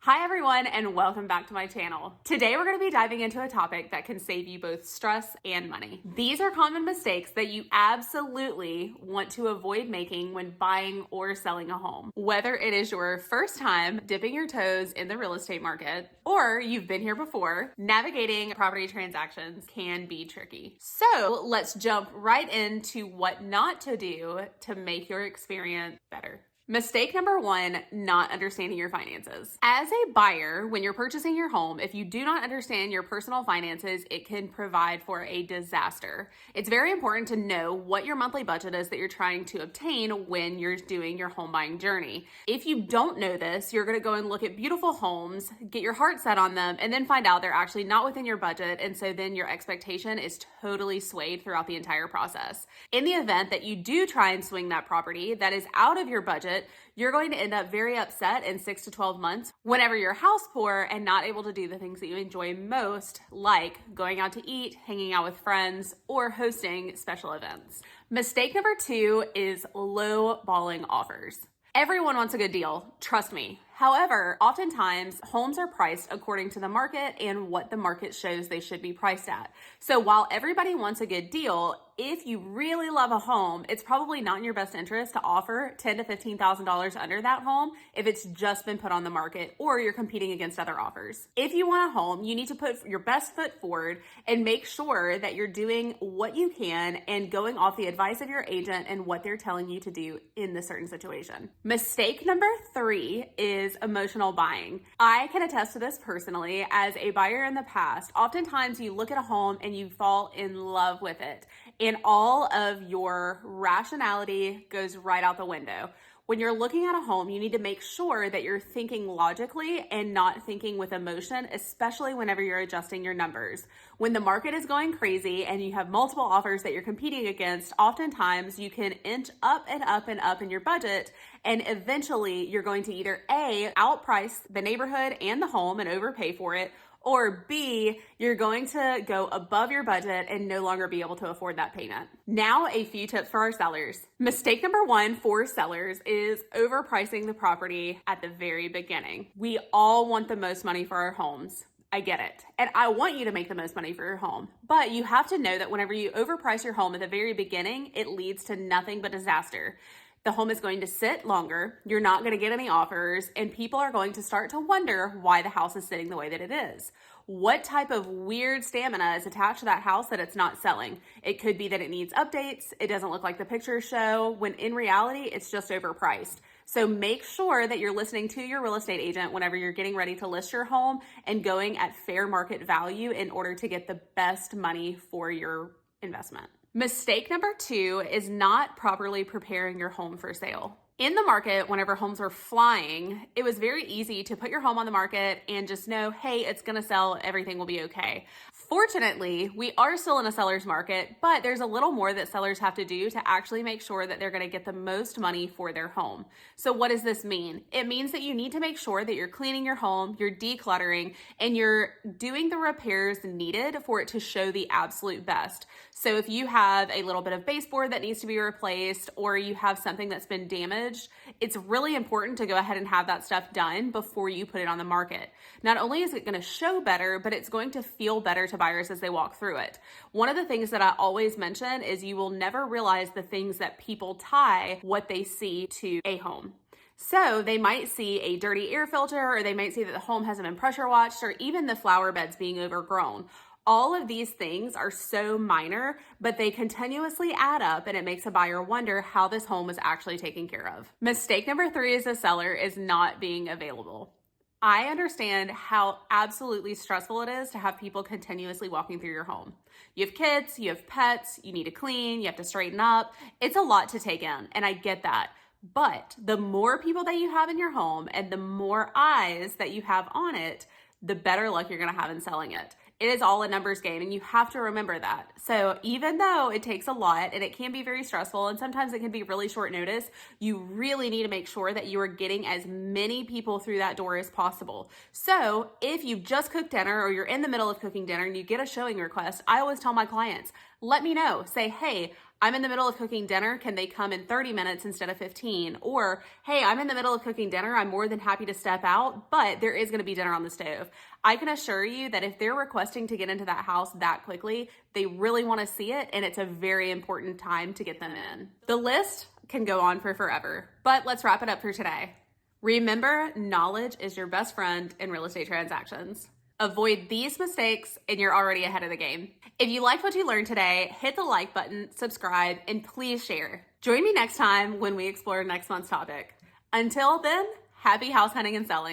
Hi everyone, and welcome back to my channel. Today we're going to be diving into a topic that can save you both stress and money. These are common mistakes that you absolutely want to avoid making when buying or selling a home. Whether it is your first time dipping your toes in the real estate market or you've been here before, navigating property transactions can be tricky. So let's jump right into what not to do to make your experience better. Mistake number one, not understanding your finances. As a buyer, when you're purchasing your home, if you do not understand your personal finances, it can provide for a disaster. It's very important to know what your monthly budget is that you're trying to obtain when you're doing your home buying journey. If you don't know this, you're going to go and look at beautiful homes, get your heart set on them, and then find out they're actually not within your budget. And so then your expectation is totally swayed throughout the entire process. In the event that you do try and swing that property that is out of your budget, you're going to end up very upset in 6 to 12 months whenever you're house poor and not able to do the things that you enjoy most, like going out to eat, hanging out with friends, or hosting special events. Mistake number two is low-balling offers. Everyone wants a good deal, trust me. However, oftentimes homes are priced according to the market and what the market shows they should be priced at. So while everybody wants a good deal, if you really love a home, it's probably not in your best interest to offer $10,000 to $15,000 under that home if it's just been put on the market or you're competing against other offers. If you want a home, you need to put your best foot forward and make sure that you're doing what you can and going off the advice of your agent and what they're telling you to do in the certain situation. Mistake number three is emotional buying. I can attest to this personally as a buyer in the past. Oftentimes you look at a home and you fall in love with it, and all of your rationality goes right out the window. When you're looking at a home, you need to make sure that you're thinking logically and not thinking with emotion, especially whenever you're adjusting your numbers. When the market is going crazy and you have multiple offers that you're competing against, oftentimes you can inch up and up and up in your budget, and eventually you're going to either A, outprice the neighborhood and the home and overpay for it, or B, you're going to go above your budget and no longer be able to afford that payment. Now, a few tips for our sellers. Mistake number one for sellers is overpricing the property at the very beginning. We all want the most money for our homes. I get it. And I want you to make the most money for your home. But you have to know that whenever you overprice your home at the very beginning, it leads to nothing but disaster. The home is going to sit longer, you're not going to get any offers, and people are going to start to wonder why the house is sitting the way that it is. What type of weird stamina is attached to that house that it's not selling? It could be that it needs updates, it doesn't look like the pictures show, when in reality, it's just overpriced. So make sure that you're listening to your real estate agent whenever you're getting ready to list your home and going at fair market value in order to get the best money for your investment. Mistake number two is not properly preparing your home for sale. In the market, whenever homes were flying, it was very easy to put your home on the market and just know, hey, it's going to sell, everything will be okay. Fortunately, we are still in a seller's market, but there's a little more that sellers have to do to actually make sure that they're going to get the most money for their home. So what does this mean? It means that you need to make sure that you're cleaning your home, you're decluttering, and you're doing the repairs needed for it to show the absolute best. So if you have a little bit of baseboard that needs to be replaced, or you have something that's been damaged, it's really important to go ahead and have that stuff done before you put it on the market. Not only is it going to show better, but it's going to feel better to buyers as they walk through it. One of the things that I always mention is you will never realize the things that people tie what they see to a home. So they might see a dirty air filter, or they might see that the home hasn't been pressure washed, or even the flower beds being overgrown. All of these things are so minor, but they continuously add up, and it makes a buyer wonder how this home was actually taken care of. Mistake number three as a seller is not being available. I understand how absolutely stressful it is to have people continuously walking through your home. You have kids, you have pets, you need to clean, you have to straighten up. It's a lot to take in, and I get that. But the more people that you have in your home and the more eyes that you have on it, the better luck you're going to have in selling it. It is all a numbers game, and you have to remember that. So even though it takes a lot and it can be very stressful and sometimes it can be really short notice, you really need to make sure that you are getting as many people through that door as possible. So if you've just cooked dinner or you're in the middle of cooking dinner and you get a showing request, I always tell my clients, let me know. Say, hey, I'm in the middle of cooking dinner. Can they come in 30 minutes instead of 15? Or, hey, I'm in the middle of cooking dinner. I'm more than happy to step out, but there is going to be dinner on the stove. I can assure you that if they're requesting to get into that house that quickly, they really want to see it, and it's a very important time to get them in. The list can go on for forever, but let's wrap it up for today. Remember, knowledge is your best friend in real estate transactions. Avoid these mistakes and you're already ahead of the game. If you liked what you learned today, hit the like button, subscribe, and please share. Join me next time when we explore next month's topic. Until then, happy house hunting and selling.